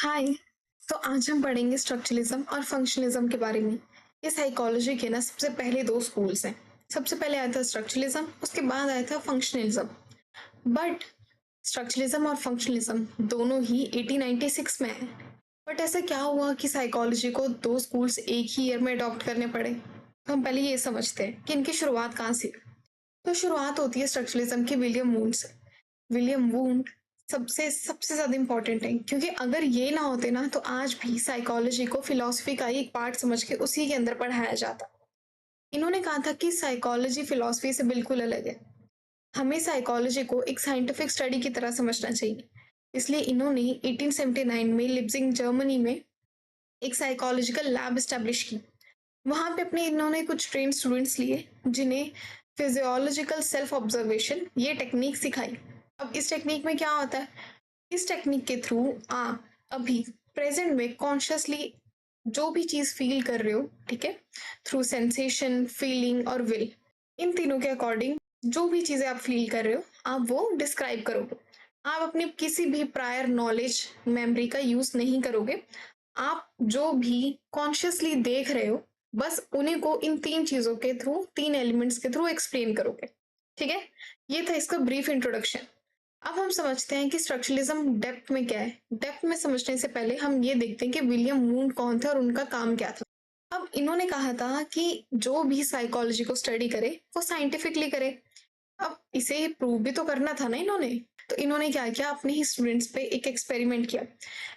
हाय। तो आज हम पढ़ेंगे स्ट्रक्चरलिज्म और फंक्शनलिज्म के बारे में। ये साइकोलॉजी के ना सबसे पहले दो स्कूल्स हैं। सबसे पहले आया था स्ट्रक्चरलिज्म, उसके बाद आया था फंक्शनलिज्म। बट स्ट्रक्चरलिज्म और फंक्शनलिज्म दोनों ही 1896 में है। बट ऐसा क्या हुआ कि साइकोलॉजी को दो स्कूल्स एक ही ईयर में अडॉप्ट करने पड़े? तो हम पहले ये समझते हैं कि इनकी शुरुआत कहाँ से। तो शुरुआत होती है स्ट्रक्चरलिज्म के विलियम वुंड से। विलियम वुंड सबसे सबसे ज्यादा इंपॉर्टेंट है, क्योंकि अगर ये ना होते ना तो आज भी साइकोलॉजी को फिलॉसफी का ही एक पार्ट समझ के उसी के अंदर पढ़ाया जाता। इन्होंने कहा था कि साइकोलॉजी फिलॉसफी से बिल्कुल अलग है। हमें साइकोलॉजी को एक साइंटिफिक स्टडी की तरह समझना चाहिए। इसलिए इन्होंने 1879 में लिप्जिंग जर्मनी में एक साइकोलॉजिकल लैब एस्टेब्लिश की। वहां पे अपने इन्होंने कुछ ट्रेन स्टूडेंट्स लिए जिन्हें फिजियोलॉजिकल सेल्फ ऑब्जर्वेशन ये टेक्निक सिखाई। अब इस टेक्निक में क्या होता है? इस टेक्निक के थ्रू आप अभी प्रेजेंट में कॉन्शियसली जो भी चीज फील कर रहे हो, ठीक है, थ्रू सेंसेशन, फीलिंग और विल, इन तीनों के अकॉर्डिंग जो भी चीजें आप फील कर रहे हो आप वो डिस्क्राइब करोगे। आप अपनी किसी भी प्रायर नॉलेज मेमोरी का यूज नहीं करोगे। आप जो भी कॉन्शियसली देख रहे हो बस उन्हीं को इन तीन चीजों के थ्रू, तीन एलिमेंट्स के थ्रू एक्सप्लेन करोगे। ठीक है, ये था इसका ब्रीफ इंट्रोडक्शन। अब हम समझते हैं कि स्ट्रक्चरलिज्म डेप्थ में क्या है। डेप्थ में समझने से पहले हम ये देखते हैं कि विलियम वुंड कौन थे और उनका काम क्या था। अब इन्होंने कहा था कि जो भी साइकोलॉजी को स्टडी करे वो साइंटिफिकली करे। अब इसे प्रूव भी तो करना था ना इन्होंने। तो इन्होंने क्या किया, अपने ही स्टूडेंट्स पे एक एक्सपेरिमेंट किया।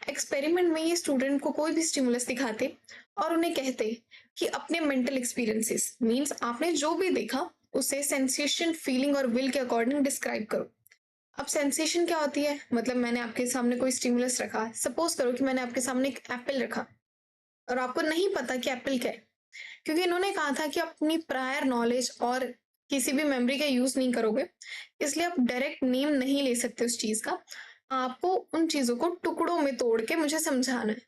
एक्सपेरिमेंट में ये स्टूडेंट को कोई भी स्टिमुलस दिखाते और उन्हें कहते कि अपने मेंटल एक्सपीरियंसेस मींस आपने जो भी देखा उसे सेंसेशन, फीलिंग और विल के अकॉर्डिंग डिस्क्राइब करो। अब सेंसेशन क्या होती है? मतलब मैंने आपके सामने कोई स्टिमुलस रखा, सपोज करो कि मैंने आपके सामने एक एप्पल रखा और आपको नहीं पता कि एप्पल क्या है, क्योंकि इन्होंने कहा था कि अपनी प्रायर नॉलेज और किसी भी मेमोरी का यूज नहीं करोगे, इसलिए आप डायरेक्ट नेम नहीं ले सकते उस चीज का। आपको उन चीजों को टुकड़ों में तोड़ के मुझे समझाना है।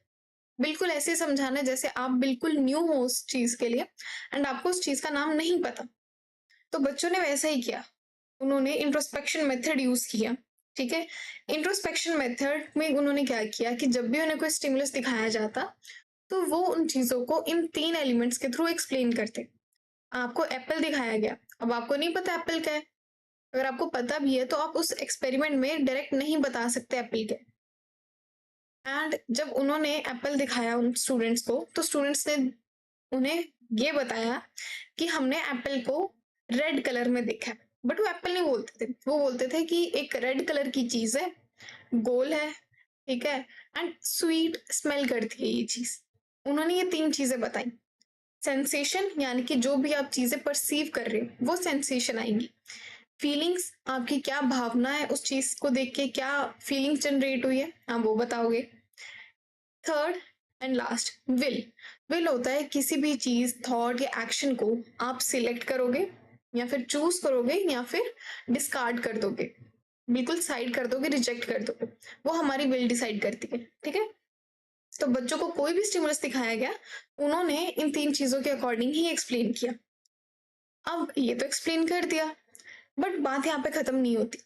बिल्कुल ऐसे समझाना है जैसे आप बिल्कुल न्यू हो उस चीज के लिए एंड आपको उस चीज का नाम नहीं पता। तो बच्चों ने वैसा ही किया। उन्होंने इंट्रोस्पेक्शन मेथड यूज किया। ठीक है, इंट्रोस्पेक्शन मेथड में उन्होंने क्या किया कि जब भी उन्हें कोई स्टिमुलस दिखाया जाता तो वो उन चीजों को इन तीन एलिमेंट्स के थ्रू एक्सप्लेन करते। आपको एप्पल दिखाया गया, अब आपको नहीं पता एप्पल क्या है। अगर आपको पता भी है तो आप उस एक्सपेरिमेंट में डायरेक्ट नहीं बता सकते एप्पल क्या है। एंड जब उन्होंने एप्पल दिखाया उन स्टूडेंट्स को तो स्टूडेंट्स ने उन्हें ये बताया कि हमने एप्पल को रेड कलर में देखा है। बट वो एप्पल नहीं बोलते थे, वो बोलते थे कि एक रेड कलर की चीज है, गोल है, ठीक है, एंड स्वीट स्मेल करती है ये चीज। उन्होंने ये तीन चीजें बताई। सेंसेशन यानी कि जो भी आप चीजें परसीव कर रहे हो वो सेंसेशन आएंगी। फीलिंग्स, आपकी क्या भावना है उस चीज को देख के, क्या फीलिंग्स जनरेट हुई है आप वो बताओगे। Third and last, will. Will होता है किसी भी चीज, थॉट या एक्शन को आप सिलेक्ट करोगे या फिर चूज करोगे या फिर डिस्कार्ड कर दोगे, बिल्कुल साइड कर दोगे, रिजेक्ट कर दोगे। वो हमारी विल डिसाइड करती है। ठीक है, तो बच्चों को कोई भी स्टिमुलस दिखाया गया उन्होंने इन तीन चीजों के अकॉर्डिंग ही एक्सप्लेन किया। अब ये तो एक्सप्लेन कर दिया, बट बात यहाँ पे खत्म नहीं होती।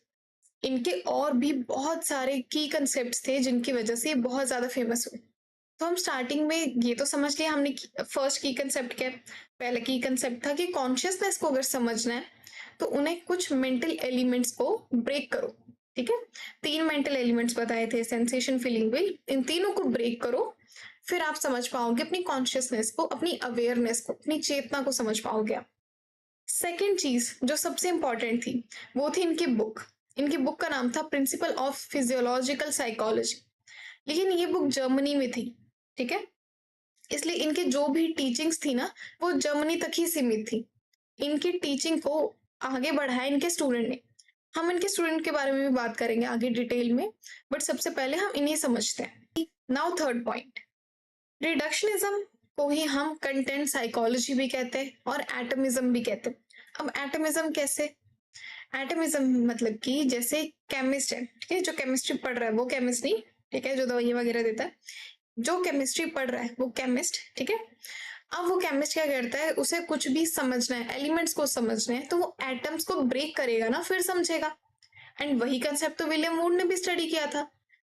इनके और भी बहुत सारे की कंसेप्ट थे जिनकी वजह से ये बहुत ज्यादा फेमस हुए। तो हम स्टार्टिंग में ये तो समझ लिया हमने, फर्स्ट की कंसेप्ट क्या है। पहला की कंसेप्ट था कि कॉन्शियसनेस को अगर समझना है तो उन्हें कुछ मेंटल एलिमेंट्स को ब्रेक करो। ठीक है, तीन मेंटल एलिमेंट्स बताए थे, सेंसेशन, फीलिंग, विल। इन तीनों को ब्रेक करो, फिर आप समझ पाओगे अपनी कॉन्शियसनेस को, अपनी अवेयरनेस को, अपनी चेतना को समझ पाओगे आप। सेकेंड चीज जो सबसे इंपॉर्टेंट थी वो थी इनकी बुक। इनकी बुक का नाम था प्रिंसिपल ऑफ फिजियोलॉजिकल साइकोलॉजी। लेकिन ये बुक जर्मनी में थी। ठीक है, इसलिए इनके जो भी टीचिंग्स थी ना वो जर्मनी तक ही सीमित थी। इनकी टीचिंग को आगे बढ़ाया इनके स्टूडेंट ने। हम इनके स्टूडेंट के बारे में भी बात करेंगे आगे डिटेल में, बट सबसे पहले हम इन्हें समझते हैं। नाउ थर्ड पॉइंट, रिडक्शनिज्म को ही हम कंटेंट साइकोलॉजी भी कहते हैं और एटमिज्म भी कहते हैं। अब एटमिज्म कैसे? एटमिज्म मतलब कि जैसे केमिस्ट है, ठीक है, जो केमिस्ट्री पढ़ रहा है वो केमिस्ट नहीं, ठीक है, जो दवाइयां वगैरह देता है, जो केमिस्ट्री पढ़ रहा है वो केमिस्ट। ठीक है, अब वो केमिस्ट क्या करता है, उसे कुछ भी समझना है, एलिमेंट्स को समझना है, तो वो एटम्स को ब्रेक करेगा ना, फिर समझेगा। एंड वही कंसेप्ट तो विलियम वुड ने भी स्टडी किया था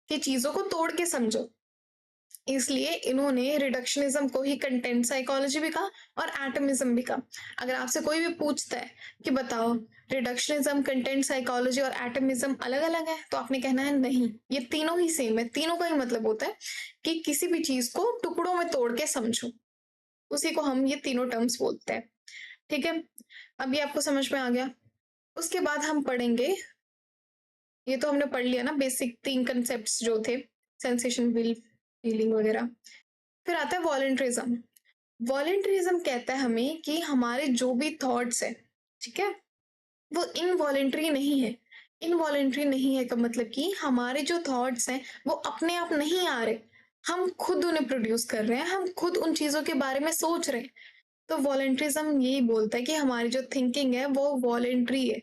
कि चीजों को तोड़ के समझो। इसलिए इन्होंने रिडक्शनिज्म को ही कंटेंट साइकोलॉजी भी कहा और एटमिज्म भी कहा। अगर आपसे कोई भी पूछता है कि बताओ रिडक्शनिज्म, कंटेंट साइकोलॉजी और एटमिज्म अलग अलग है, तो आपने कहना है नहीं, ये तीनों ही सेम है। तीनों का ही मतलब होता है कि किसी भी चीज को टुकड़ों में तोड़ के समझो, उसी को हम ये तीनों टर्म्स बोलते हैं। ठीक है, अब ये आपको समझ में आ गया। उसके बाद हम पढ़ेंगे, ये तो हमने पढ़ लिया ना बेसिक 3 कंसेप्ट्स जो थे, सेंसेशन, विल, फीलिंग वगैरह। फिर आता है वॉलंटरिज्म। वॉलंटरिज्म कहता है हमें कि हमारे जो भी थॉट्स है, ठीक है, वो इनवॉलेंट्री नहीं है। इनवॉलेंट्री नहीं है का मतलब कि हमारे जो थॉट्स हैं वो अपने आप नहीं आ रहे, हम खुद उन्हें प्रोड्यूस कर रहे हैं, हम खुद उन चीजों के बारे में सोच रहे हैं। तो वॉलंटरिज्म यही बोलता है कि हमारी जो थिंकिंग है वो वॉलेंट्री है।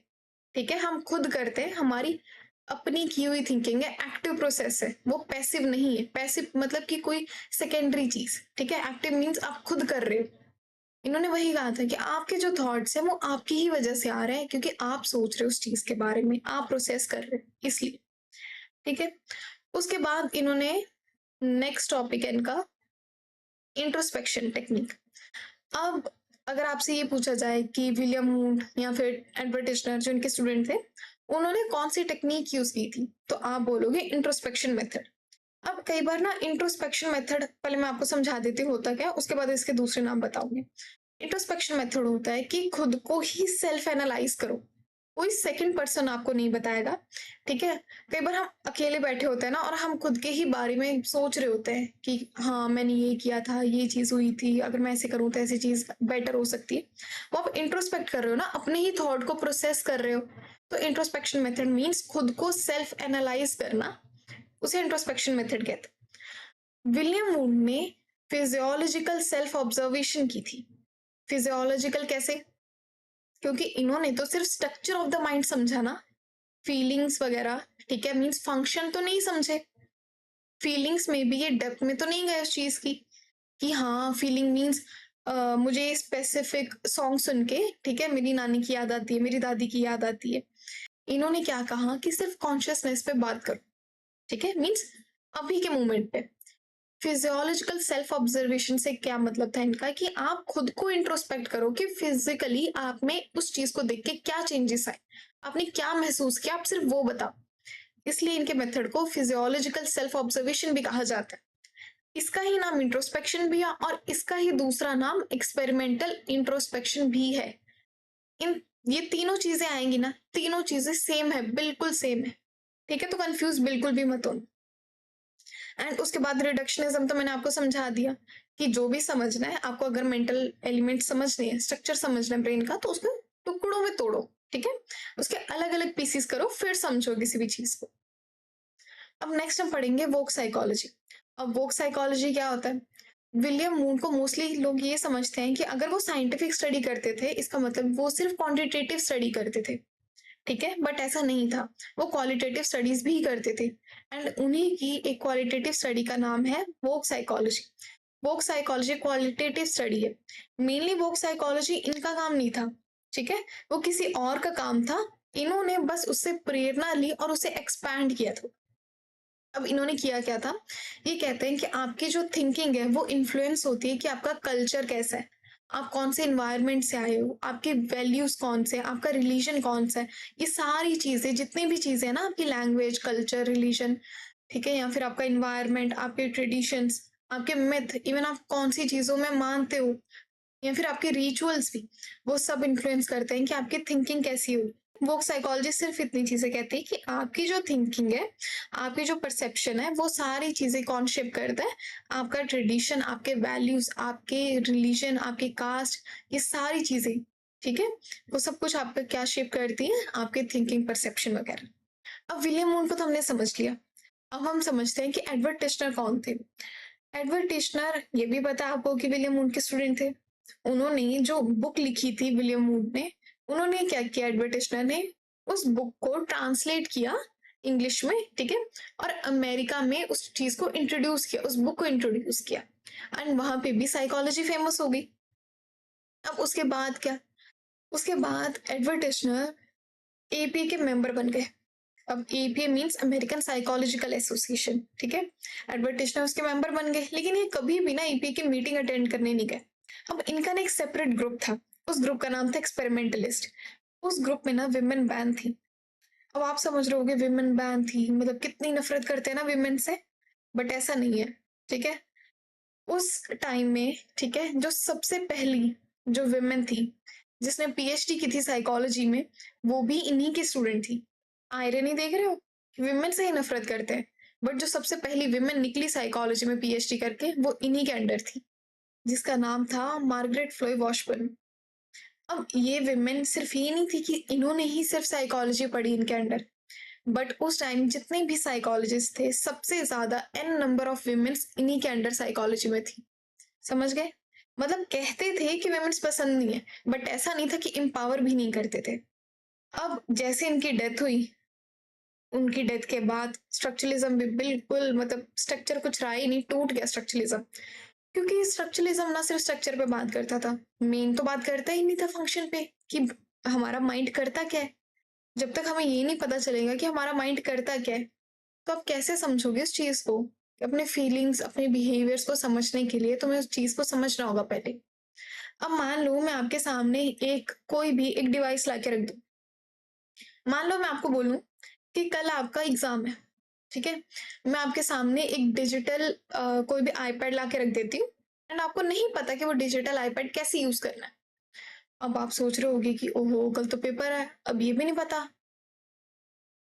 ठीक है, हम खुद करते हैं, हमारी अपनी की हुई थिंकिंग है, एक्टिव प्रोसेस है, वो पैसिव नहीं है। पैसिव मतलब कि कोई सेकेंडरी चीज, ठीक है। एक्टिव मीन्स आप खुद कर रहे हो। इन्होंने वही कहा था कि आपके जो थॉट्स हैं वो आपकी ही वजह से आ रहे हैं, क्योंकि आप सोच रहे हो उस चीज के बारे में, आप प्रोसेस कर रहे हो इसलिए। ठीक है, उसके बाद इन्होंने नेक्स्ट टॉपिक है इनका इंट्रोस्पेक्शन टेक्निक। अब अगर आपसे ये पूछा जाए कि विलियम वुंड या फिर एडवर्ड टिश्नर जो इनके स्टूडेंट थे, उन्होंने कौन सी टेक्निक यूज की थी, तो आप बोलोगे इंट्रोस्पेक्शन मेथड। अब कई बार ना इंट्रोस्पेक्शन मेथड, पहले मैं आपको समझा देती हूँ होता क्या, उसके बाद इसके दूसरे नाम बताऊंगी। इंट्रोस्पेक्शन मेथड होता है कि खुद को ही सेल्फ एनालाइज करो, कोई सेकंड पर्सन आपको नहीं बताएगा। ठीक है, कई बार हम अकेले बैठे होते हैं ना, और हम खुद के ही बारे में सोच रहे होते हैं कि हाँ मैंने ये किया था, ये चीज हुई थी, अगर मैं ऐसे करूँ तो ऐसी चीज बेटर हो सकती है। वो आप इंट्रोस्पेक्ट कर रहे हो ना, अपने ही थॉट को प्रोसेस कर रहे हो। तो इंट्रोस्पेक्शन मेथड मीन्स खुद को सेल्फ एनालाइज करना, उसे इंट्रोस्पेक्शन मेथड कहते हैं। विलियम वुंड ने फिजियोलॉजिकल सेल्फ ऑब्जर्वेशन की थी। फिजियोलॉजिकल कैसे, क्योंकि इन्होंने तो सिर्फ स्ट्रक्चर ऑफ द माइंड समझा ना, फीलिंग्स वगैरह, ठीक है, मीन्स फंक्शन तो नहीं समझे। फीलिंग्स में भी ये डेप्थ में तो नहीं गए उस चीज की कि हाँ फीलिंग मीन्स मुझे स्पेसिफिक सॉन्ग सुन के, ठीक है, मेरी नानी की याद आती है, मेरी दादी की याद आती है। इन्होंने क्या कहा कि सिर्फ कॉन्शियसनेस पे बात करो, ठीक है, मीन्स अभी के मोमेंट पे। फिजियोलॉजिकल सेल्फ ऑब्जर्वेशन से क्या मतलब था इनका, कि आप खुद को इंट्रोस्पेक्ट करो कि फिजिकली आप में उस चीज को देख के क्या चेंजेस आए, आपने क्या महसूस किया, आप सिर्फ वो बताओ। इसलिए इनके मेथड को फिजियोलॉजिकल सेल्फ ऑब्जर्वेशन भी कहा जाता है। इसका ही नाम इंट्रोस्पेक्शन भी है, और इसका ही दूसरा नाम एक्सपेरिमेंटल इंट्रोस्पेक्शन भी है। इन ये तीनों चीजें आएंगी ना, तीनों चीजें सेम है, बिल्कुल सेम है। ठीक है, तो कंफ्यूज बिल्कुल भी मत हो। एंड उसके बाद रिडक्शनिज्म तो मैंने आपको समझा दिया कि जो भी समझना है आपको, अगर मेंटल एलिमेंट समझने हैं, स्ट्रक्चर समझना है ब्रेन का, तो उसको टुकड़ों में तोड़ो, ठीक है, उसके अलग अलग पीसीस करो, फिर समझो किसी भी चीज को। अब नेक्स्ट हम पढ़ेंगे वोक साइकोलॉजी। अब वोक साइकोलॉजी क्या होता है, विलियम वुंड को मोस्टली लोग ये समझते हैं कि अगर वो साइंटिफिक स्टडी करते थे, इसका मतलब वो सिर्फ क्वांटिटेटिव स्टडी करते थे। ठीक है, बट ऐसा नहीं था, वो क्वालिटेटिव स्टडीज भी करते थे। एंड उन्हीं की एक क्वालिटेटिव स्टडी का नाम है वोक साइकोलॉजी। वोक साइकोलॉजी क्वालिटेटिव स्टडी है। मेनली वोक साइकोलॉजी इनका काम नहीं था, ठीक है, वो किसी और का काम था। इन्होंने बस उससे प्रेरणा ली और उसे एक्सपैंड किया था। अब इन्होंने किया क्या था, ये कहते हैं कि आपकी जो थिंकिंग है वो इन्फ्लुएंस होती है कि आपका कल्चर कैसा है, आप कौन से इन्वायरमेंट से आए हो, आपके वैल्यूज कौन से, आपका रिलीजन कौन सा है। ये सारी चीजें, जितनी भी चीजें हैं ना, आपकी लैंग्वेज, कल्चर, रिलीजन, ठीक है, या फिर आपका इन्वायरमेंट, आपके ट्रेडिशंस, आपके मिथ, इवन आप कौन सी चीजों में मानते हो, या फिर आपके रिचुअल्स भी, वो सब इन्फ्लुएंस करते हैं कि आपकी थिंकिंग कैसी हो। वो साइकोलॉजी सिर्फ इतनी चीजें कहती है कि आपकी जो थिंकिंग है, आपकी जो परसेप्शन है, वो सारी चीजें कौन शेप करता है, आपका ट्रेडिशन, आपके वैल्यूज, आपके रिलीजन, आपके कास्ट, ये सारी चीजें, ठीक है, वो सब कुछ आपका क्या शेप करती है, आपके थिंकिंग, परसेप्शन वगैरह। अब विलियम वुंड को तो हमने समझ लिया। अब हम समझते हैं कि एडवर्ड टिश्नर कौन थे। एडवर्ड टिश्नर, ये भी पता है आपको कि विलियम वुंड के स्टूडेंट थे। उन्होंने जो बुक लिखी थी विलियम वुड ने, उन्होंने क्या किया, एडवर्ड टिश्नर ने उस बुक को ट्रांसलेट किया इंग्लिश में, ठीक है, और अमेरिका में उस चीज को इंट्रोड्यूस किया, उस बुक को इंट्रोड्यूस किया, एंड वहां पे भी साइकोलॉजी फेमस हो गई। अब उसके बाद क्या, उसके बाद एडवर्ड टिश्नर एपी के मेंबर बन गए। अब APA means American psychological association, ठीक है। एडवर्ड टिश्नर उसके मेंबर बन गए, लेकिन ये कभी भी ना एपीए की मीटिंग अटेंड करने नहीं गए। अब इनका ना एक सेपरेट ग्रुप था, उस ग्रुप का नाम था एक्सपेरिमेंटलिस्ट। उस ग्रुप में ना विमेन बैन थी। अब आप समझ रहे होगे विमेन बैन थी मतलब कितनी नफरत करते हैं ना विमेन से, बट ऐसा नहीं है, ठीक है। उस टाइम में, ठीक है, जो सबसे पहली जो विमेन थी जिसने पीएचडी की थी साइकोलॉजी में, वो भी इन्हीं की स्टूडेंट थी। आयरनी देख रहे हो, विमेन से ही नफरत करते हैं, बट जो सबसे पहली विमेन निकली साइकोलॉजी में पीएचडी करके वो इन्हीं के अंडर थी, जिसका नाम था मार्गरेट फ्लोय वॉशबर्न। अब ये विमेन सिर्फ ये नहीं थी कि इन्होंने ही सिर्फ साइकोलॉजी पढ़ी इनके अंडर, बट उस टाइम जितने भी साइकोलॉजिस्ट थे सबसे ज्यादा एन नंबर ऑफ विमेन्स इन्हीं के अंडर साइकोलॉजी में थी। समझ गए? मतलब कहते थे कि विमेन्स पसंद नहीं है, बट ऐसा नहीं था कि एम्पावर भी नहीं करते थे। अब जैसे इनकी डेथ हुई, उनकी डेथ के बाद स्ट्रक्चरलिज्म भी बिल्कुल मतलब स्ट्रक्चर कुछ रहा ही नहीं, टूट गया स्ट्रक्चरलिज्म। क्योंकि स्ट्रक्चरलिज्म ना सिर्फ स्ट्रक्चर पे बात करता था, मेन तो बात करता ही नहीं था फंक्शन पे कि हमारा माइंड करता क्या है। जब तक हमें ये नहीं पता चलेगा कि हमारा माइंड करता क्या है, तो आप कैसे समझोगे उस चीज को? अपने फीलिंग्स, अपने बिहेवियर्स को समझने के लिए तुम्हें उस चीज को समझना होगा पहले। अब मान लो मैं आपके सामने एक कोई भी एक डिवाइस लाके रख दूं। मान लो मैं आपको बोलूं कि कल आपका एग्जाम है, ठीक है। मैं आपके सामने एक डिजिटल कोई भी आईपैड लाके रख देती हूँ, एंड आपको नहीं पता कि वो डिजिटल आईपैड कैसे यूज करना है। अब आप सोच रहे होगे कि ओहो कल तो पेपर है, अब ये भी नहीं पता।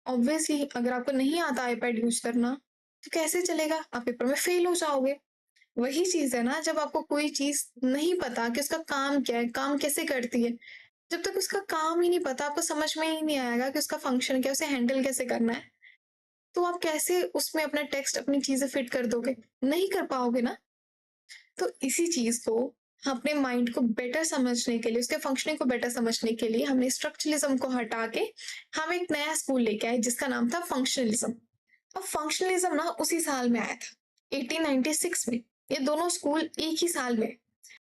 ऑब्वियसली अगर आपको नहीं आता आईपैड यूज करना तो कैसे चलेगा, आप पेपर में फेल हो जाओगे। वही चीज है ना, जब आपको कोई चीज नहीं पता कि उसका काम क्या है, काम कैसे करती है, जब तक उसका काम ही नहीं पता, आपको समझ में ही नहीं आएगा कि उसका फंक्शन क्या है, उसे हैंडल कैसे करना है, तो आप कैसे उसमें अपना टेक्स्ट, अपनी चीजें फिट कर दोगे? नहीं कर पाओगे ना। तो इसी चीज को अपने माइंड को बेटर समझने के लिए, उसके फंक्शनिंग को बेटर समझने के लिए हमने स्ट्रक्चरलिज्म को हटा के हम एक नया स्कूल लेके आए जिसका नाम था फंक्शनलिज्म। अब फंक्शनलिज्म ना उसी साल में आया था 1896 में। ये दोनों स्कूल एक ही साल में,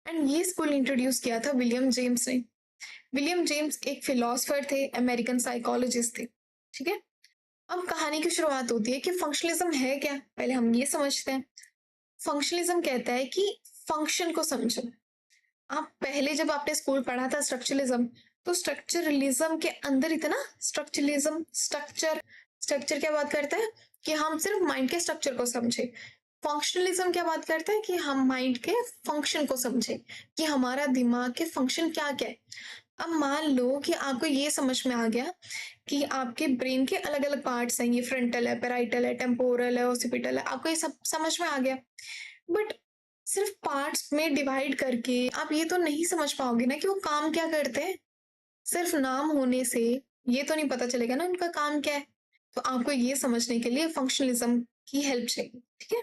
एंड ये स्कूल इंट्रोड्यूस किया था विलियम जेम्स ने। विलियम जेम्स एक फिलोसफर थे, अमेरिकन साइकोलॉजिस्ट थे, ठीक है। अब कहानी की शुरुआत होती है कि फंक्शनलिज्म है क्या, पहले हम ये समझते हैं। फंक्शनलिज्म कहता है कि फंक्शन को समझो। आप पहले जब आपने स्कूल पढ़ा था स्ट्रक्चरलिज्म, तो स्ट्रक्चरलिज्म के अंदर इतना स्ट्रक्चरलिज्म, स्ट्रक्चर क्या बात करता है कि हम सिर्फ माइंड के स्ट्रक्चर को समझे। फंक्शनलिज्म क्या बात करता है कि हम माइंड के फंक्शन को समझे, कि हमारा दिमाग के फंक्शन क्या क्या है। अब मान लो कि आपको ये समझ में आ गया कि आपके ब्रेन के अलग अलग पार्ट्स हैं, ये फ्रंटल है, पेराइटल है, टेम्पोरल है, ओसिपिटल है, आपको ये सब समझ में आ गया। बट सिर्फ पार्ट्स में डिवाइड करके आप ये तो नहीं समझ पाओगे ना कि वो काम क्या करते हैं। सिर्फ नाम होने से ये तो नहीं पता चलेगा ना उनका काम क्या है। तो आपको ये समझने के लिए फंक्शनलिज्म की हेल्प चाहिए, ठीक है।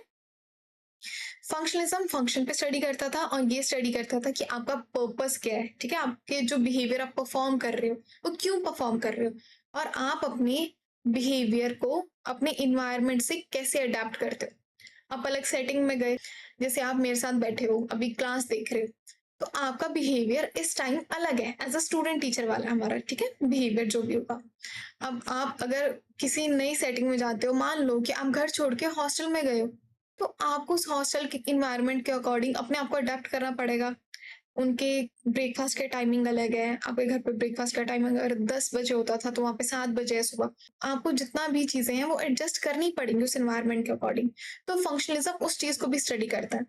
फंक्शनलिज्म फंक्शन पे स्टडी करता था और ये स्टडी करता था कि आपका पर्पस क्या है, ठीक है। आपके जो बिहेवियर आप परफॉर्म कर रहे हो वो क्यों परफॉर्म कर रहे हो, और आप अपने बिहेवियर को अपने इन्वायरमेंट से कैसे अडेप्ट करते हो। आप अलग सेटिंग में गए, जैसे आप मेरे साथ बैठे हो अभी क्लास देख रहे हो, तो आपका बिहेवियर इस टाइम अलग है एज अ स्टूडेंट टीचर वाला हमारा, ठीक है, बिहेवियर जो भी होगा। अब आप अगर किसी नई सेटिंग में जाते हो, मान लो कि आप घर छोड़ के हॉस्टल में गए हो, तो आपको उस हॉस्टल के इन्वायरमेंट के अकॉर्डिंग अपने आप को अडेप्ट करना पड़ेगा। उनके ब्रेकफास्ट के टाइमिंग अलग है, आपके घर पे ब्रेकफास्ट का टाइमिंग अगर 10 बजे होता था तो वहाँ पे 7 बजे है सुबह। आपको जितना भी चीजें हैं वो एडजस्ट करनी पड़ेंगी उस एनवायरनमेंट के अकॉर्डिंग। तो फंक्शनलिज्म उस चीज को भी स्टडी करता है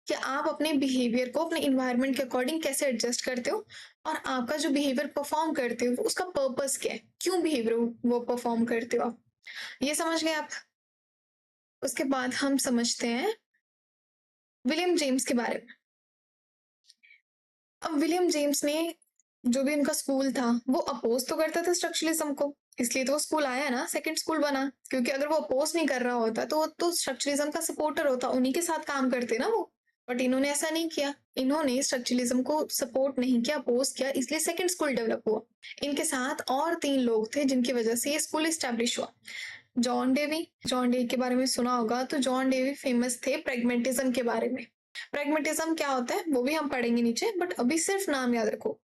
कि आप अपने बिहेवियर को अपने इन्वायरमेंट के अकॉर्डिंग कैसे एडजस्ट करते हो, और आपका जो बिहेवियर परफॉर्म करते हो उसका पर्पस क्या है, क्यों बिहेवियर वो परफॉर्म करते हो आप। ये समझ गए आप? उसके बाद हम समझते हैं विलियम जेम्स के बारे में। अब विलियम जेम्स ने जो भी उनका स्कूल था वो अपोज तो करता था स्ट्रक्चरलिज्म को, इसलिए तो स्कूल आया ना, सेकंड स्कूल बना। क्योंकि अगर वो अपोज नहीं कर रहा होता तो वो तो स्ट्रक्चरलिज्म का सपोर्टर होता, उन्हीं के साथ काम करते ना वो। बट इन्होंने ऐसा नहीं किया, इन्होंने स्ट्रक्चरलिज्म को सपोर्ट नहीं किया, अपोज किया, इसलिए सेकंड स्कूल डेवलप हुआ। इनके साथ और 3 लोग थे जिनकी वजह से ये स्कूल इस्टेब्लिश हुआ। जॉन डेवी, जॉन डेवी के बारे में सुना होगा, तो जॉन डेवी फेमस थे प्रेगमेंटिज्म के बारे में। प्रैग्मेटिज्म क्या होता है वो भी हम पढ़ेंगे नीचे, बट अभी सिर्फ नाम याद रखो।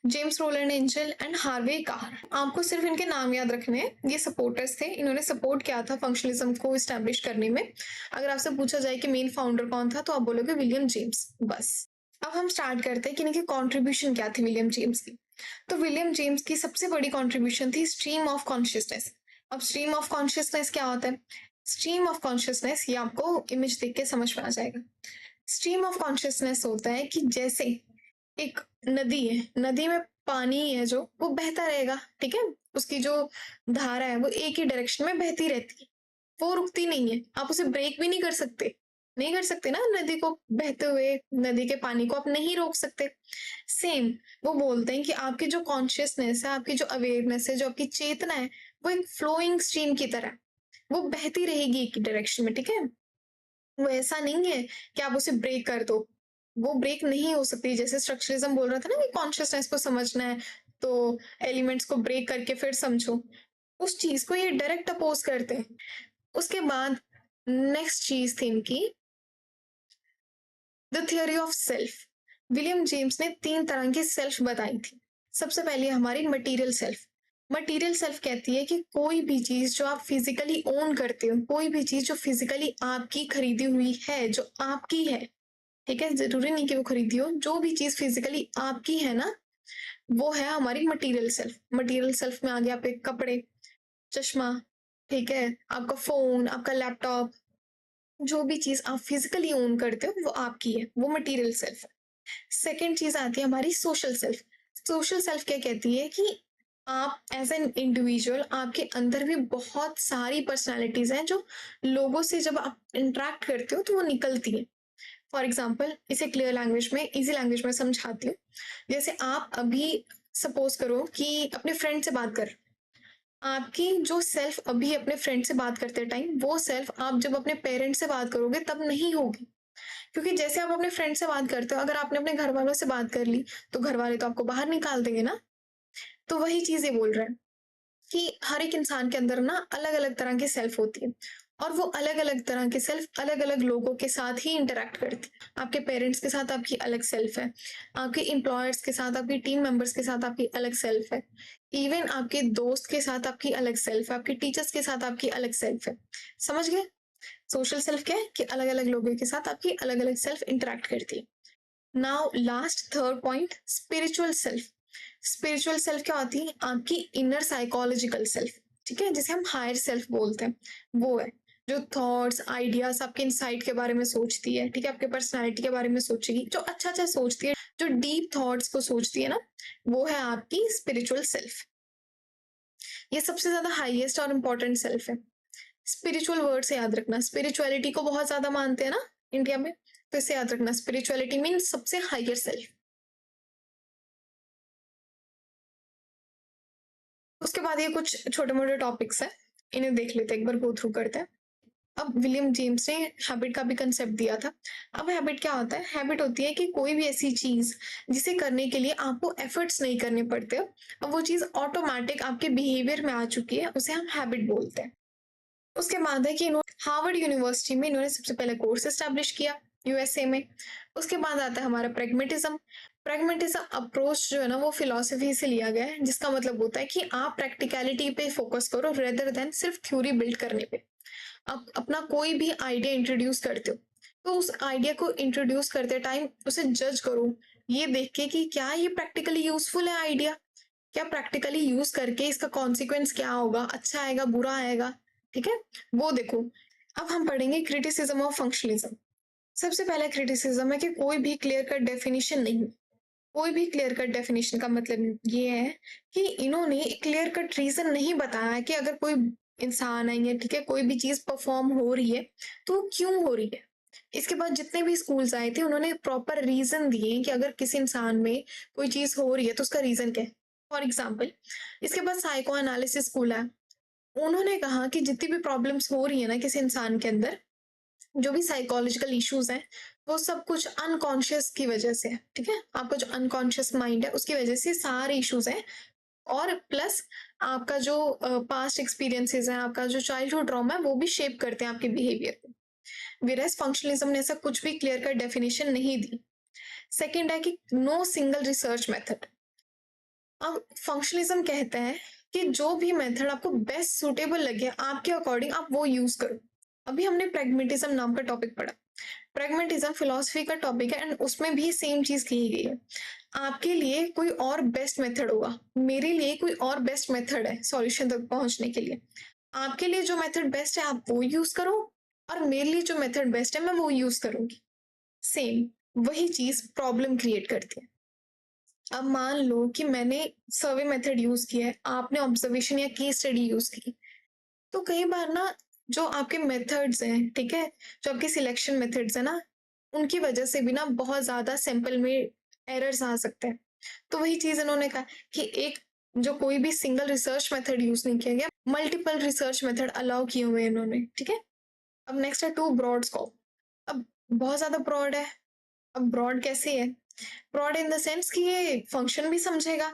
James Rowland Angell and Harvey Carr, आपको सिर्फ इनके नाम याद रखने हैं। ये सपोर्टर्स थे, इन्होंने सपोर्ट किया था फंक्शनलिज्म को इस्टेब्लिश करने में। अगर आपसे पूछा जाए कि मेन फाउंडर कौन था तो आप बोलोगे विलियम जेम्स, बस। अब हम स्टार्ट करते हैं कि इनकी कॉन्ट्रीब्यूशन क्या थी विलियम जेम्स की। तो विलियम जेम्स की सबसे बड़ी कॉन्ट्रीब्यूशन थी स्ट्रीम ऑफ कॉन्शियसनेस। अब स्ट्रीम ऑफ कॉन्शियसनेस क्या होता है? स्ट्रीम ऑफ कॉन्शियसनेस, ये आपको इमेज देख के समझ में आ जाएगा। स्ट्रीम ऑफ कॉन्शियसनेस होता है कि जैसे एक नदी है, नदी में पानी है जो वो बहता रहेगा, ठीक है, उसकी जो धारा है वो एक ही डायरेक्शन में बहती रहती है, वो रुकती नहीं है। आप उसे ब्रेक भी नहीं कर सकते, नहीं कर सकते ना, नदी को बहते हुए, नदी के पानी को आप नहीं रोक सकते। सेम वो बोलते हैं कि आपकी जो कॉन्शियसनेस है, आपकी जो अवेयरनेस है, जो आपकी चेतना है, वो एक फ्लोइंग स्ट्रीम की तरह वो बहती रहेगी एक ही डायरेक्शन में, ठीक है। वो ऐसा नहीं है कि आप उसे ब्रेक कर दो, वो ब्रेक नहीं हो सकती। जैसे स्ट्रक्चरलिज्म बोल रहा था ना कि कॉन्शियसनेस को समझना है तो एलिमेंट्स को ब्रेक करके फिर समझो, उस चीज को ये डायरेक्ट अपोज करते हैं। उसके बाद नेक्स्ट चीज थी इनकी the theory of self. William James ने 3 तरह की सेल्फ बताई थी। सबसे पहले हमारी मटेरियल सेल्फ। मटेरियल सेल्फ कहती है कि कोई भी चीज जो आप फिजिकली ओन करते हो, कोई भी चीज जो फिजिकली आपकी खरीदी हुई है, जो आपकी है, ठीक है, जरूरी नहीं कि वो खरीदी हो, जो भी चीज फिजिकली आपकी है ना, वो है हमारी मटेरियल सेल्फ। मटेरियल सेल्फ में आ गया आपके कपड़े, चश्मा, ठीक है, आपका फोन, आपका लैपटॉप, जो भी चीज आप फिजिकली ओन करते हो वो आपकी है, वो मटेरियल सेल्फ है। सेकेंड चीज आती है हमारी सोशल सेल्फ। सोशल सेल्फ क्या कहती है कि आप एज एन इंडिविजुअल, आपके अंदर भी बहुत सारी पर्सनालिटीज हैं जो लोगों से जब आप इंटरेक्ट करते हो तो वो निकलती हैं। फॉर एग्जाम्पल, इसे क्लियर लैंग्वेज में, इजी लैंग्वेज में समझाती हूँ। जैसे आप अभी सपोज करो कि अपने फ्रेंड से बात कर, आपकी जो सेल्फ अभी अपने फ्रेंड से बात करते टाइम, वो सेल्फ आप जब अपने पेरेंट्स से बात करोगे तब नहीं होगी। क्योंकि जैसे आप अपने फ्रेंड से बात करते हो, अगर आपने अपने घर वालों से बात कर ली तो घर वाले तो आपको बाहर निकाल देंगे ना। तो वही चीज ये बोल रहे हैं कि हर एक इंसान के अंदर ना अलग अलग तरह की सेल्फ होती है, और वो अलग अलग तरह के सेल्फ अलग अलग लोगों के साथ ही इंटरेक्ट करती है। आपके पेरेंट्स के साथ आपकी अलग सेल्फ है, आपके एम्प्लॉयर्स के साथ, आपकी टीम मेंबर्स के साथ आपकी अलग सेल्फ है, इवन आपके दोस्त के साथ आपकी अलग सेल्फ है, आपके टीचर्स के साथ आपकी अलग सेल्फ है। समझ गए? सोशल सेल्फ क्या है कि अलग अलग लोगों के साथ आपकी अलग अलग सेल्फ इंटरेक्ट करती है। Now last third point, spiritual self. Spiritual self क्या होती है? आपकी इनर साइकोलॉजिकल सेल्फ, ठीक है, जिसे हम हायर सेल्फ बोलते हैं। वो है जो थॉट्स, आइडियाज, आपके इनसाइट के बारे में सोचती है, ठीक है, आपके पर्सनालिटी के बारे में सोचेगी, जो अच्छा अच्छा सोचती है, जो डीप थॉट्स को सोचती है ना, वो है आपकी स्पिरिचुअल सेल्फ। ये सबसे ज्यादा हाईएस्ट और इम्पोर्टेंट सेल्फ है। स्पिरिचुअल वर्ड से याद रखना, स्पिरिचुअलिटी को बहुत ज्यादा मानते हैं ना इंडिया में, तो इसे याद रखना, स्पिरिचुअलिटी मीन्स सबसे हायर सेल्फ। उसके बाद ये कुछ छोटे मोटे टॉपिक्स हैं, इन्हें देख लेते हैं, एक बार गो थ्रू करते हैं। अब विलियम जेम्स ने हैबिट का भी कंसेप्ट दिया था। अब हैबिट क्या होता है? हैबिट होती है कि कोई भी ऐसी चीज जिसे करने के लिए आपको एफर्ट्स नहीं करने पड़ते हो, अब वो चीज ऑटोमेटिक आपके बिहेवियर में आ चुकी है, उसे हम हैबिट बोलते हैं। उसके बाद है कि इन्होंने हार्वर्ड यूनिवर्सिटी में इन्होंने सबसे पहले कोर्स एस्टेब्लिश किया, यूएसए में। उसके बाद आता है हमारा प्रेगमेटिज्म। प्रेगमेटिज्म अप्रोच जो है ना वो फिलोसफी से लिया गया है, जिसका मतलब होता है कि आप प्रैक्टिकलिटी पे फोकस करो रेदर देन सिर्फ थ्योरी बिल्ड करने पे। आप अपना कोई भी आइडिया इंट्रोड्यूस करते हो तो उस आइडिया को इंट्रोड्यूस करते टाइम उसे जज करो, ये देख के कि क्या ये प्रैक्टिकली यूजफुल है आइडिया, क्या प्रैक्टिकली यूज करके इसका कॉन्सिक्वेंस क्या होगा, अच्छा आएगा, बुरा आएगा, ठीक है, वो देखो। अब हम पढ़ेंगे क्रिटिसिज्म ऑफ फंक्शनलिज्म। सबसे पहला क्रिटिसिज्म है कि कोई भी क्लियर कट डेफिनेशन नहीं। कोई भी क्लियर कट डेफिनेशन का मतलब ये है कि इन्होंने क्लियर कट रीजन नहीं बताया कि अगर कोई इंसान है या ठीक है कोई भी चीज परफॉर्म हो रही है तो वो क्यों हो रही है। इसके बाद जितने भी स्कूल्स आए थे उन्होंने प्रॉपर रीजन दिए कि अगर किसी इंसान में कोई चीज हो रही है तो उसका रीजन क्या है। फॉर एग्जाम्पल, इसके बाद साइको एनालिसिस स्कूल है, उन्होंने कहा कि जितनी भी प्रॉब्लम्स हो रही है ना किसी इंसान के अंदर, जो भी साइकोलॉजिकल इश्यूज हैं, वो सब कुछ अनकॉन्शियस की वजह से है, ठीक है, आपका जो अनकॉन्शियस माइंड है उसकी वजह से सारे इश्यूज हैं। और प्लस आपका जो पास्ट एक्सपीरियंसेस हैं, आपका जो चाइल्डहुड ट्रॉमा है, वो भी शेप करते हैं आपके बिहेवियर को। वेरएज फंक्शनलिज्म ने ऐसा कुछ भी क्लियर कट डेफिनेशन नहीं दी। सेकेंड है कि नो सिंगल रिसर्च मेथड। अब फंक्शनलिज्म कहता है कि जो भी मेथड आपको बेस्ट सूटेबल लगे आपके अकॉर्डिंग आप वो यूज करो। अभी हमने प्रैग्मेटिज्म नाम का टॉपिक पढ़ा। प्रैग्मेटिज्म फिलॉसफी का टॉपिक है एंड उसमें भी सेम चीज कही गई है। आपके लिए कोई और बेस्ट मेथड होगा, मेरे लिए कोई और बेस्ट मेथड है सॉल्यूशन तक पहुंचने के लिए। आपके लिए जो मेथड बेस्ट है आप वो यूज करो और मेरे लिए जो मेथड बेस्ट है मैं वो यूज करूंगी। सेम वही चीज प्रॉब्लम क्रिएट करती है। अब मान लो कि मैंने सर्वे मेथड यूज किया है, आपने ऑब्जर्वेशन या केस स्टडी यूज की, तो कई बार ना जो आपके मेथड्स हैं, ठीक है, जो आपके सिलेक्शन मेथड्स है ना, उनकी वजह से भी ना बहुत ज्यादा सैंपल में एरर्स आ सकते हैं। तो वही चीज इन्होंने कहा कि एक जो कोई भी सिंगल रिसर्च मेथड यूज नहीं किया गया, मल्टीपल रिसर्च मेथड अलाउ किए हुए हैं इन्होंने, ठीक है। अब नेक्स्ट है टू ब्रॉड स्कोप। अब बहुत ज्यादा ब्रॉड है। अब ब्रॉड कैसे है? ब्रॉड इन द सेंस कि ये फंक्शन भी समझेगा,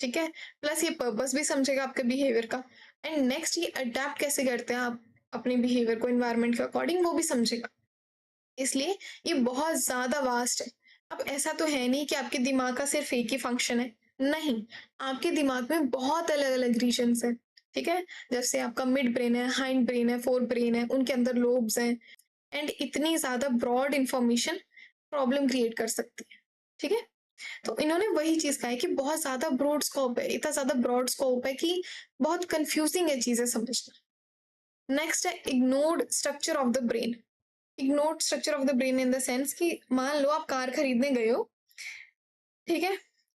ठीक है, प्लस ये पर्पस भी समझेगा आपके बिहेवियर का, एंड नेक्स्ट ये अडेप्ट कैसे करते हैं आप अपने बिहेवियर को एनवायरनमेंट के अकॉर्डिंग वो भी समझेगा। इसलिए ये बहुत ज्यादा वास्ट है। अब ऐसा तो है नहीं कि आपके दिमाग का सिर्फ एक ही फंक्शन है, नहीं, आपके दिमाग में बहुत अलग अलग रीजन्स हैं, ठीक है। जैसे आपका मिड ब्रेन है, हाइंड ब्रेन है, फोर ब्रेन है, उनके अंदर लोब्स हैं, एंड इतनी ज्यादा ब्रॉड इंफॉर्मेशन प्रॉब्लम क्रिएट कर सकती है, ठीक है। तो इन्होंने वही चीज कहा है कि बहुत ज्यादा ब्रॉड स्कोप है, इतना ज्यादा ब्रॉड स्कोप है कि बहुत कंफ्यूजिंग है चीजें समझना। नेक्स्ट है ignored structure of the brain. Ignored structure of the brain in the sense कि मान लो आप कार खरीदने गए हो, ठीक है,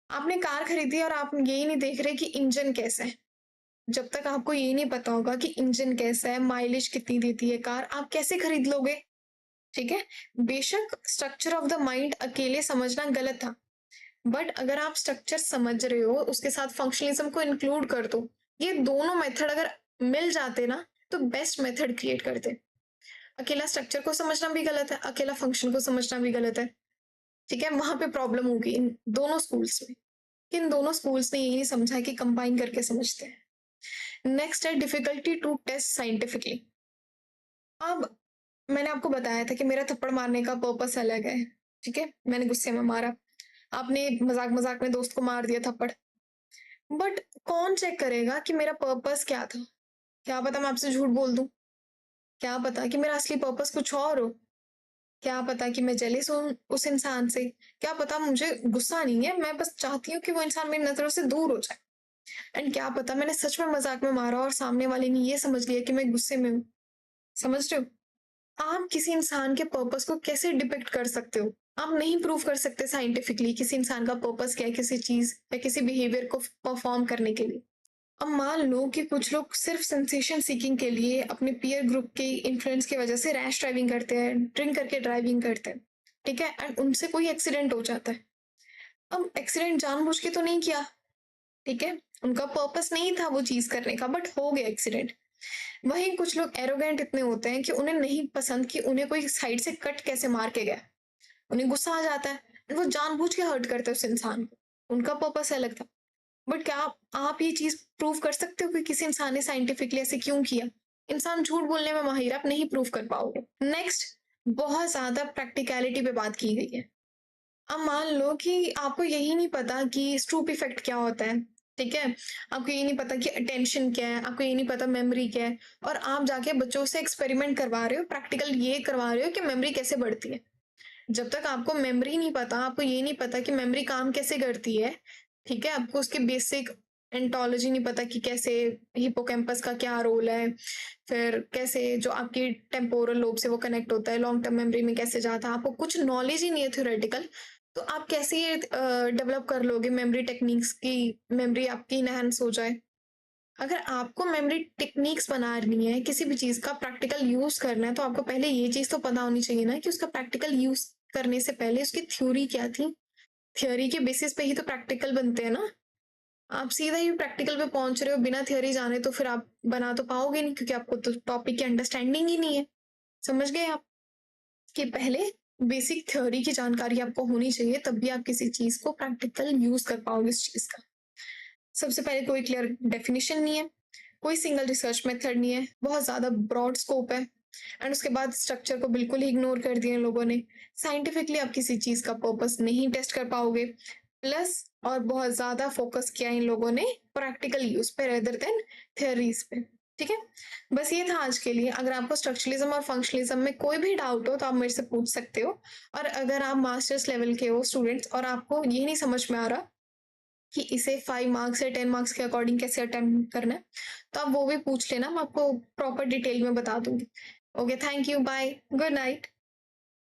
आपने कार खरीदी और आप यही नहीं देख रहे कि इंजन कैसा है। जब तक आपको ये नहीं पता होगा कि इंजन कैसा है, माइलेज कितनी देती है कार, आप कैसे खरीद लोगे, ठीक है। बेशक स्ट्रक्चर ऑफ द माइंड अकेले समझना गलत था, बट अगर आप स्ट्रक्चर समझ रहे हो उसके साथ फंक्शनलिज्म को इंक्लूड कर दो, ये दोनों मेथड अगर मिल जाते ना तो बेस्ट मेथड क्रिएट करते। अकेला स्ट्रक्चर को समझना भी गलत है, अकेला फंक्शन को समझना भी गलत है, ठीक है। वहां पे प्रॉब्लम होगी इन दोनों स्कूल्स में। इन दोनों स्कूल्स ने यही समझा कि कंबाइन करके समझते हैं। नेक्स्ट है डिफिकल्टी टू टेस्ट साइंटिफिकली। अब मैंने आपको बताया था कि मेरा थप्पड़ मारने का पर्पस अलग है, ठीक है, मैंने गुस्से में मारा, आपने मजाक मजाक में दोस्त को मार दिया थप्पड़, बट कौन चेक करेगा कि मेरा पर्पस क्या था? क्या पता मैं आपसे झूठ बोल दूं, क्या पता कि मेरा असली पर्पस कुछ और हो, क्या पता कि मैं जेलिस हूँ उस इंसान से, क्या पता मुझे गुस्सा नहीं है, मैं बस चाहती हूँ कि वो इंसान मेरी नजरों से दूर हो जाए, एंड क्या पता मैंने सच में मजाक में मारा और सामने वाले ने ये समझ लिया कि मैं गुस्से में हूँ। समझ रहे हो? आप किसी इंसान के पर्पस को कैसे डिपिक्ट कर सकते हो? आप नहीं प्रूव कर सकते साइंटिफिकली किसी इंसान का पर्पस क्या है किसी चीज या किसी बिहेवियर को परफॉर्म करने के लिए। अब मान लो कि कुछ लोग सिर्फ सेंसेशन सीकिंग के लिए अपने पीयर ग्रुप के इन्फ्लुएंस की वजह से रैश ड्राइविंग करते हैं, ड्रिंक करके ड्राइविंग करते हैं, ठीक है, एंड उनसे कोई एक्सीडेंट हो जाता है। अब एक्सीडेंट जानबूझ के तो नहीं किया, ठीक है, उनका पर्पस नहीं था वो चीज करने का, बट हो गया एक्सीडेंट। वहीं कुछ लोग एरोगेंट इतने होते हैं कि उन्हें नहीं पसंद कि उन्हें कोई साइड से कट कैसे मार के गया, उन्हें गुस्सा आ जाता है, वो जानबूझ के हर्ट करते हैं उस इंसान को, उनका पर्पस अलग था। बट क्या आप ये चीज प्रूव कर सकते हो कि किसी इंसान ने साइंटिफिकली ऐसे क्यों किया? इंसान झूठ बोलने में माहिर, आप नहीं प्रूव कर पाओगे। नेक्स्ट, बहुत ज्यादा प्रैक्टिकलिटी पे बात की गई है। अब मान लो कि आपको यही नहीं पता कि स्ट्रूप इफेक्ट क्या होता है, ठीक है, आपको ये नहीं पता कि अटेंशन क्या है, आपको ये नहीं पता मेमोरी क्या है, और आप जाके बच्चों से एक्सपेरिमेंट करवा रहे हो, प्रैक्टिकल ये करवा रहे हो कि मेमोरी कैसे बढ़ती है। जब तक आपको मेमोरी नहीं पता, आपको ये नहीं पता कि मेमोरी काम कैसे करती है, ठीक है, आपको उसके बेसिक एंटोलॉजी नहीं पता कि कैसे हिपोकैम्पस का क्या रोल है, फिर कैसे जो आपकी टेम्पोरल लोब से वो कनेक्ट होता है, लॉन्ग टर्म मेमोरी में कैसे जाता है, आपको कुछ नॉलेज ही नहीं है थ्योरेटिकल, तो आप कैसे ये डेवलप कर लोगे मेमोरी टेक्निक्स की मेमोरी आपकी इनहेंस हो जाए? अगर आपको मेमोरी टेक्निक्स बनानी है, किसी भी चीज का प्रैक्टिकल यूज करना है, तो आपको पहले ये चीज तो पता होनी चाहिए ना कि उसका प्रैक्टिकल यूज करने से पहले उसकी थ्योरी क्या थी। थ्योरी के बेसिस पे ही तो प्रैक्टिकल बनते हैं ना। आप सीधा ही प्रैक्टिकल पे पहुंच रहे हो बिना थ्योरी जाने, तो फिर आप बना तो पाओगे नहीं, क्योंकि आपको तो टॉपिक की अंडरस्टैंडिंग ही नहीं है। समझ गए आप कि पहले बेसिक थ्योरी की जानकारी आपको होनी चाहिए, तब भी आप किसी चीज को प्रैक्टिकल यूज कर पाओगे इस चीज का। सबसे पहले कोई क्लियर डेफिनेशन नहीं है, कोई सिंगल रिसर्च मेथड नहीं है, बहुत ज्यादा ब्रॉड स्कोप है, एंड उसके बाद स्ट्रक्चर को बिल्कुल ही इग्नोर कर दिया इन लोगों ने। साइंटिफिकली आप किसी चीज़ का पर्पस नहीं टेस्ट कर पाओगे। प्लस और बहुत ज़्यादा फोकस किया इन लोगों ने प्रैक्टिकल यूज़ पे रेदर देन थ्योरीज पे। ठीक है, बस ये था आज के लिए। अगर आपको स्ट्रक्चरलिज्म और फंक्शनलिज्म में कोई भी डाउट हो तो आप मेरे से पूछ सकते हो। और अगर आप मास्टर्स लेवल के हो स्टूडेंट्स और आपको ये नहीं समझ में आ रहा कि इसे 5 मार्क्स या 10 मार्क्स के अकॉर्डिंग कैसे अटेम्प्ट करना है, तो आप वो भी पूछ लेना, मैं आपको प्रॉपर डिटेल में बता दूंगी। Okay, thank you, bye, good night.